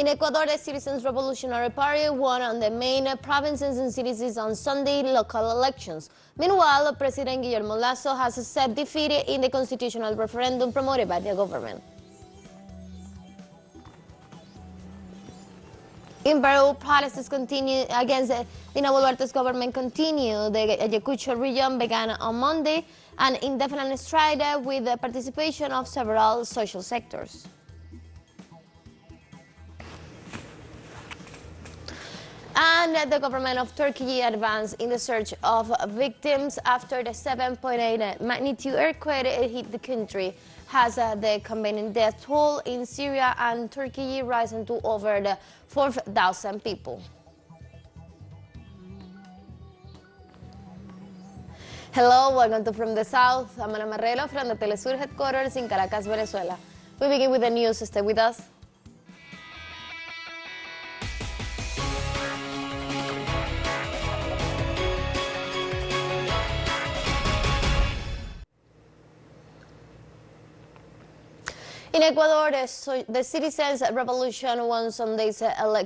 In Ecuador, the Citizens Revolutionary Party won on the main provinces and cities on Sunday local elections. Meanwhile, President Guillermo Lasso has accepted defeat in the constitutional referendum promoted by the government. In Peru, protests continue against Dina Boluarte's government continue. The Ayacucho region began on Monday an indefinite strike with the participation of several social sectors. And the government of Turkey advanced in the search of victims after the 7.8 magnitude earthquake hit the country, has the combined death toll in Syria and Turkey risen to over 4,000 people. Hello, welcome to From the South. I'm Ana Marrero from the teleSUR headquarters in Caracas, Venezuela. We begin with the news. Stay with us. In Ecuador, the Citizens Revolution won Sunday's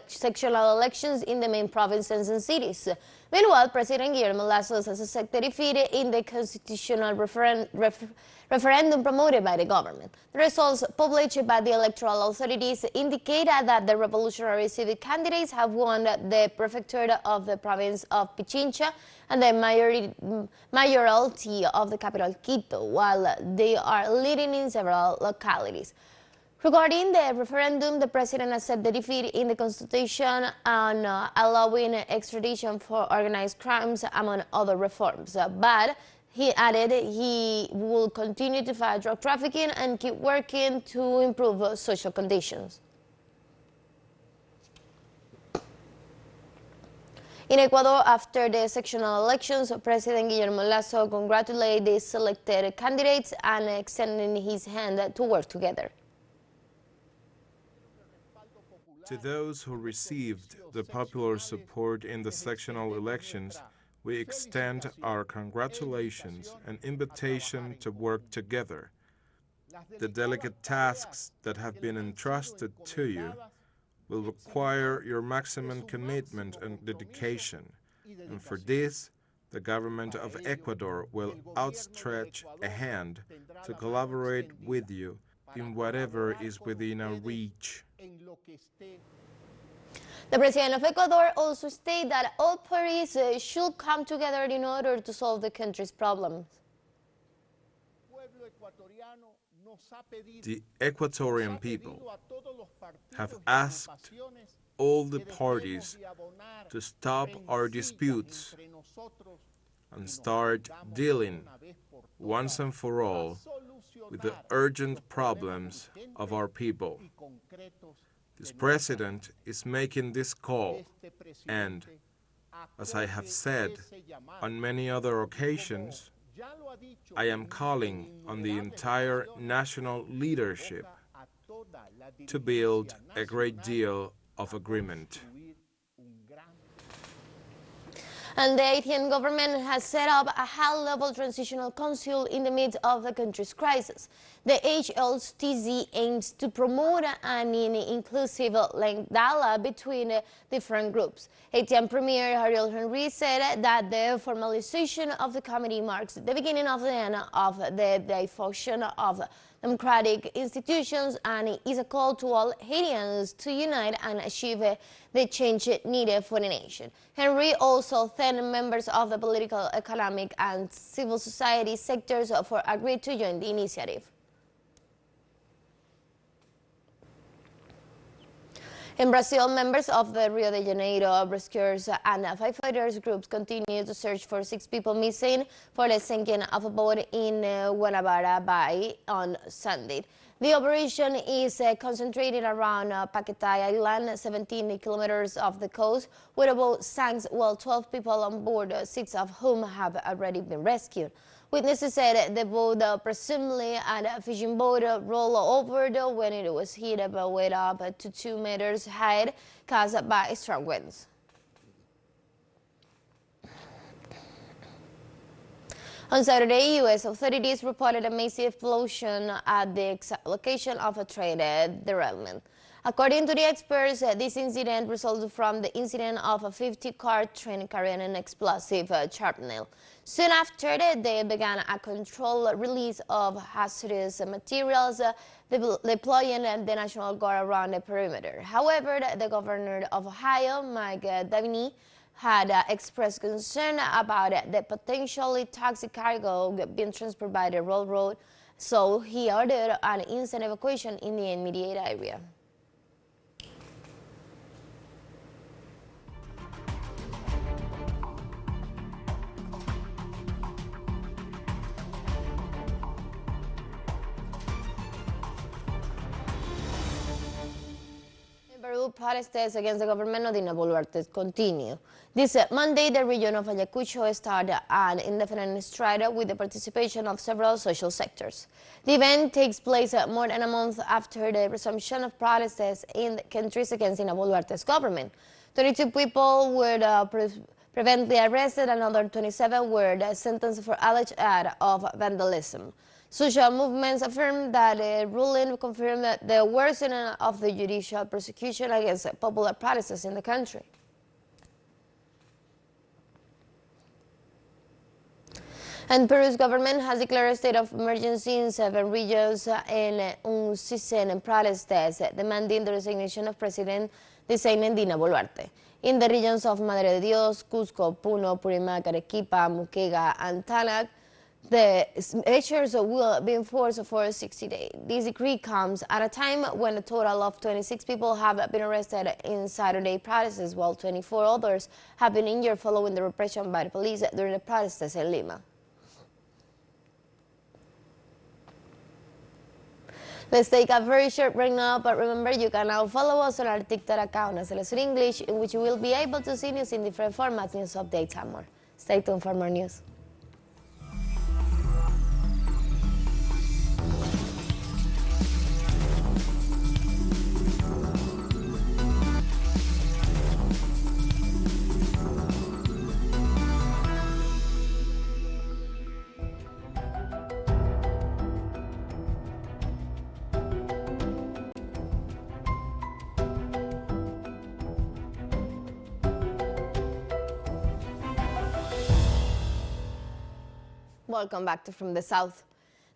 sectional elections in the main provinces and cities. Meanwhile, President Guillermo Lasso has accepted defeat in the constitutional referendum promoted by the government. The results published by the electoral authorities indicate that the revolutionary civic candidates have won the prefecture of the province of Pichincha and the mayoralty of the capital Quito, while they are leading in several localities. Regarding the referendum, the president accepted defeat in the constitution on allowing extradition for organized crimes, among other reforms. But he added he will continue to fight drug trafficking and keep working to improve social conditions. In Ecuador, after the sectional elections, President Guillermo Lasso congratulated the selected candidates and extended his hand to work together. To those who received the popular support in the sectional elections, we extend our congratulations and invitation to work together. The delicate tasks that have been entrusted to you will require your maximum commitment and dedication, and for this, the government of Ecuador will outstretch a hand to collaborate with you in whatever is within our reach. The President of Ecuador also stated that all parties should come together in order to solve the country's problems. The Ecuadorian people have asked all the parties to stop our disputes and start dealing once and for all with the urgent problems of our people. This president is making this call, and, as I have said on many other occasions, I am calling on the entire national leadership to build a great deal of agreement. And the Haitian government has set up a high-level transitional council in the midst of the country's crisis. The HLTC aims to promote an inclusive dialogue between different groups. Haitian Premier Ariel Henry said that the formalization of the committee marks the beginning of the end of the dysfunction of democratic institutions and is a call to all Haitians to unite and achieve the change needed for the nation. Henry also thanked members of the political, economic, and civil society sectors for agreeing to join the initiative. In Brazil, members of the Rio de Janeiro rescuers and firefighters groups continue to search for 6 people missing for the sinking of a boat in Guanabara Bay on Sunday. The operation is concentrated around Paquetá Island, 17 kilometers off the coast, where a boat sank while 12 people on board, 6 of whom have already been rescued. Witnesses said the boat, presumably a fishing boat, rolled over when it was hit by a wave up to 2 meters high, caused by strong winds. On Saturday, U.S. authorities reported a massive explosion at the exact location of a train derailment. According to the experts, this incident resulted from the incident of a 50-car train carrying an explosive shrapnel. Soon after, they began a controlled release of hazardous materials, deploying the National Guard around the perimeter. However, the governor of Ohio, Mike Davini, had expressed concern about the potentially toxic cargo being transported by the railroad, so he ordered an instant evacuation in the immediate area. Peru protests against the government of Dina Boluarte continue. This Monday, the region of Ayacucho started an indefinite strike with the participation of several social sectors. The event takes place more than a month after the resumption of protests in the countries against Dina Boluarte's government. 22 people were previously arrested, and another 27 were sentenced for alleged act of vandalism. Social movements affirm that the ruling confirmed the worsening of the judicial persecution against popular protests in the country. And Peru's government has declared a state of emergency in 7 regions in unceasing protests demanding the resignation of President designated Dina Boluarte. In the regions of Madre de Dios, Cusco, Puno, Purimac, Arequipa, Muquega, and Tanac, the measures will be enforced for 60 days. This decree comes at a time when a total of 26 people have been arrested in Saturday protests, while 24 others have been injured following the repression by the police during the protests in Lima. Let's take a very short break now, but remember you can now follow us on our TikTok account as teleSUR English, in which you will be able to see news in different formats, news updates, and more. Stay tuned for more news. Welcome back to From the South.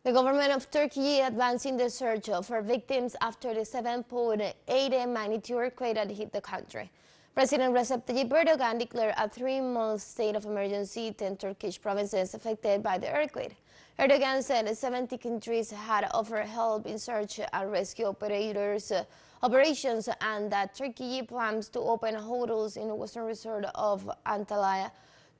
The government of Turkey advancing the search for victims after the 7.8 magnitude earthquake that hit the country. President Recep Tayyip Erdogan declared a 3-month state of emergency in Turkish provinces affected by the earthquake. Erdogan said 70 countries had offered help in search and rescue operations, and that Turkey plans to open hotels in the western resort of Antalya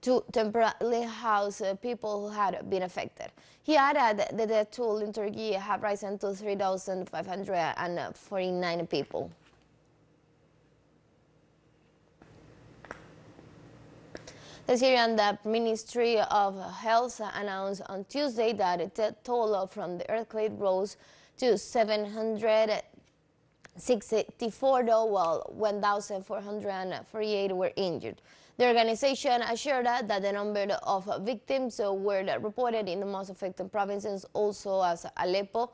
to temporarily house people who had been affected. He added that the death toll in Turkey have risen to 3,549 people. The Syrian Ministry of Health announced on Tuesday that the death toll from the earthquake rose to 764, while 1,448 were injured. The organization assured that the number of victims were reported in the most affected provinces, also as Aleppo,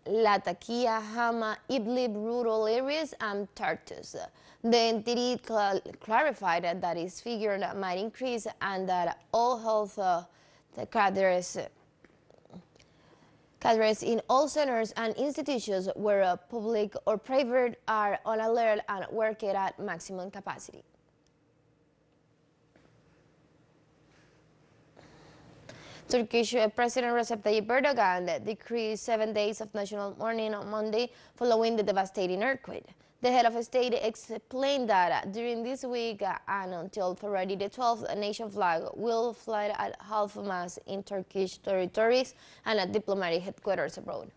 Latakia, Hama, Idlib rural areas, and Tartus. The entity clarified that its figure might increase and that all health cadres in all centers and institutions, whether public or private, are on alert and working at maximum capacity. Turkish President Recep Tayyip Erdogan decreed 7 days of national mourning on Monday following the devastating earthquake. The head of state explained that during this week and until February the 12th, a nation flag will fly at half-mast in Turkish territories and at diplomatic headquarters abroad.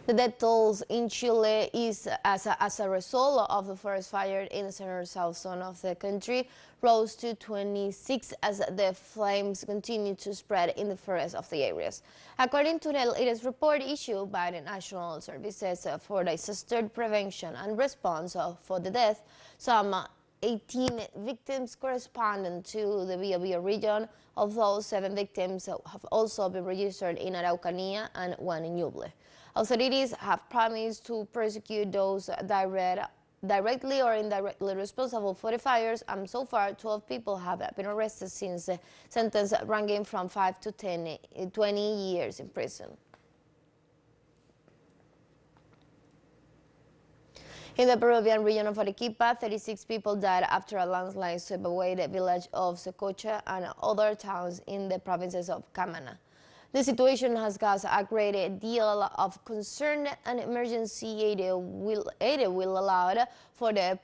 The death tolls in Chile is as a result of the forest fire in the center-south zone of the country rose to 26 as the flames continue to spread in the forest of the areas. According to the latest report issued by the National Services for Disaster Prevention and Response for the death, some 18 victims corresponding to the Biobío region. Of those, 7 victims have also been registered in Araucanía and 1 in Ñuble. Authorities have promised to prosecute those directly or indirectly responsible for the fires, and so far 12 people have been arrested since the sentence ranging from 5 to 20 years in prison. In the Peruvian region of Arequipa, 36 people died after a landslide swept away the village of Secocha and other towns in the provinces of Camaná. The situation has caused a great deal of concern, and emergency aid will allow for the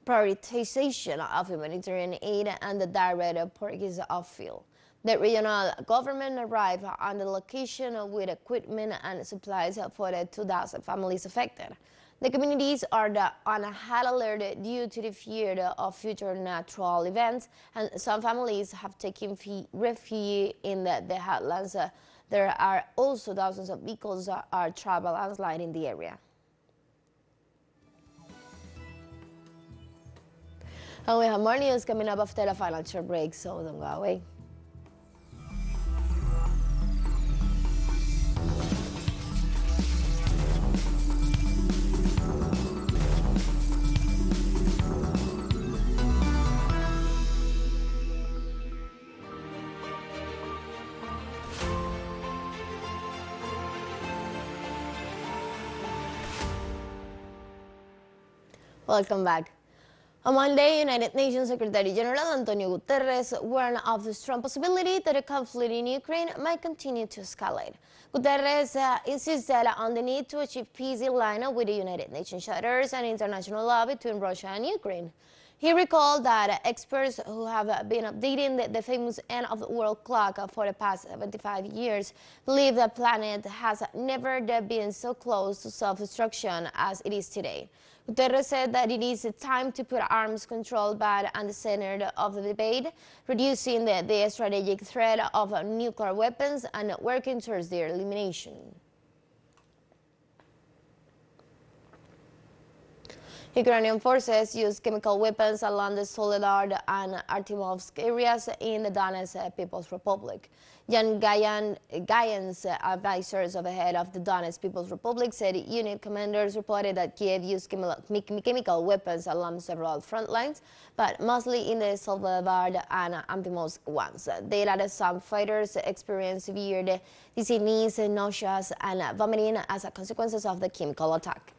prioritization of humanitarian aid and the direct purchase of fuel. The regional government arrived on the location with equipment and supplies for the 2,000 families affected. The communities are on a high alert due to the fear of future natural events, and some families have taken refuge in the headlands. There are also thousands of vehicles that are travel landslide in the area. And we have more news coming up after the financial break, so don't go away. Welcome back. On Monday, United Nations Secretary General Antonio Guterres warned of the strong possibility that the conflict in Ukraine might continue to escalate. Guterres insisted on the need to achieve peace in line with the United Nations charters and international law between Russia and Ukraine. He recalled that experts who have been updating the famous end of the world clock for the past 75 years believe the planet has never been so close to self-destruction as it is today. Guterres said that it is time to put arms control back at the center of the debate, reducing the strategic threat of nuclear weapons and working towards their elimination. Ukrainian forces used chemical weapons along the Soledar and Artemovsk areas in the Donetsk People's Republic. Jan Gayan's advisors of the head of the Donetsk People's Republic said unit commanders reported that Kiev used chemical weapons along several front lines, but mostly in the Soledar and Artemovsk ones. They added some fighters experienced severe dizziness, nausea, and vomiting as a consequence of the chemical attack.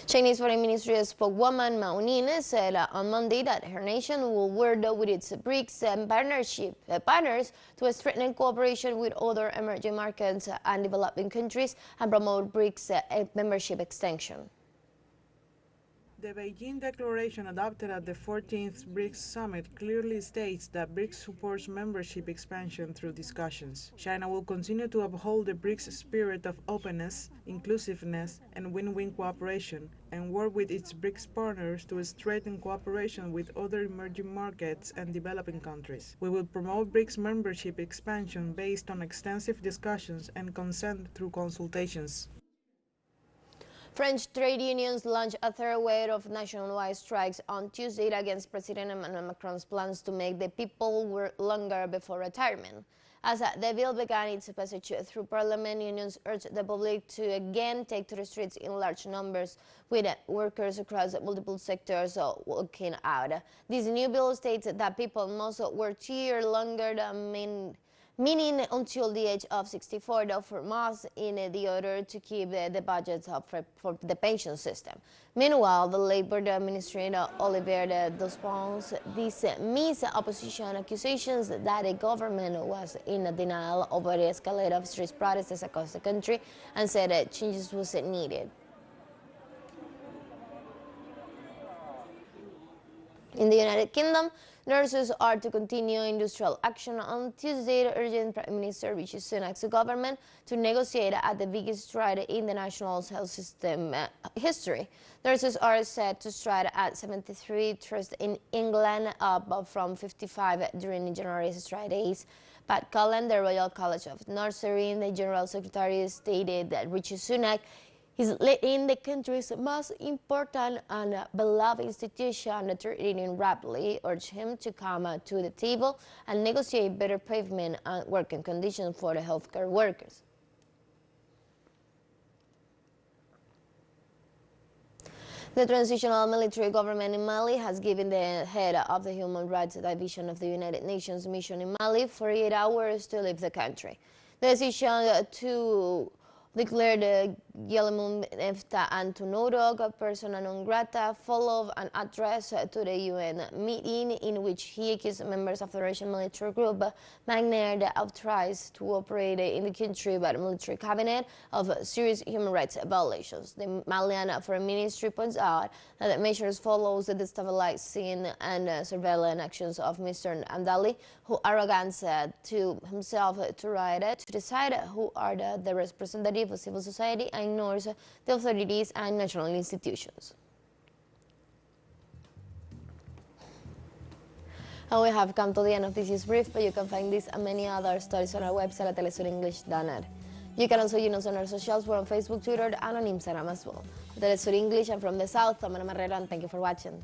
Chinese Foreign Ministry spokeswoman Mao Ning said on Monday that her nation will work with its BRICS partners to strengthen cooperation with other emerging markets and developing countries and promote BRICS membership extension. The Beijing Declaration adopted at the 14th BRICS Summit clearly states that BRICS supports membership expansion through discussions. China will continue to uphold the BRICS spirit of openness, inclusiveness, and win-win cooperation, and work with its BRICS partners to strengthen cooperation with other emerging markets and developing countries. We will promote BRICS membership expansion based on extensive discussions and consent through consultations. French trade unions launched a third wave of nationwide strikes on Tuesday against President Emmanuel Macron's plans to make the people work longer before retirement. As the bill began its passage through Parliament, unions urged the public to again take to the streets in large numbers, with workers across multiple sectors walking out. This new bill states that people must work 2 years longer than meaning until the age of 64 for most, in the order to keep the budgets up for the pension system. Meanwhile, the Labour Administrator Olivier Despons dismissed opposition accusations that the government was in denial over the escalation of street protests across the country and said that changes was needed. In the United Kingdom, nurses are to continue industrial action on Tuesday, urging Prime Minister Rishi Sunak's government to negotiate at the biggest strike in the national health system history. Nurses are set to strike at 73 trusts in England, up from 55 during January's strike days. Pat Cullen, the Royal College of Nursery, the General Secretary, stated that Rishi Sunak He's leading the country's most important and beloved institution, treating rapidly, urged him to come to the table and negotiate better payment and working conditions for the healthcare workers. The transitional military government in Mali has given the head of the Human Rights Division of the United Nations mission in Mali 48 hours to leave the country. The decision to declare the Guillermo Nefta Antonoro persona non grata followed an address to the UN meeting in which he accused members of the Russian military group Magner, the authorized to operate in the country by the military cabinet, of serious human rights violations. The Malian Foreign Ministry points out that the measures follows the destabilizing and surveillance actions of Mr. Amdali, who arrogance to himself to right to decide who are the representatives of civil society and ignores the authorities and national institutions. And we have come to the end of this brief, but you can find this and many other stories on our website at telesurenglish.net. You can also join us on our socials. We're on Facebook, Twitter, and on Instagram as well. TeleSUR English, I'm from the South. I'm Ana Marrero, and thank you for watching.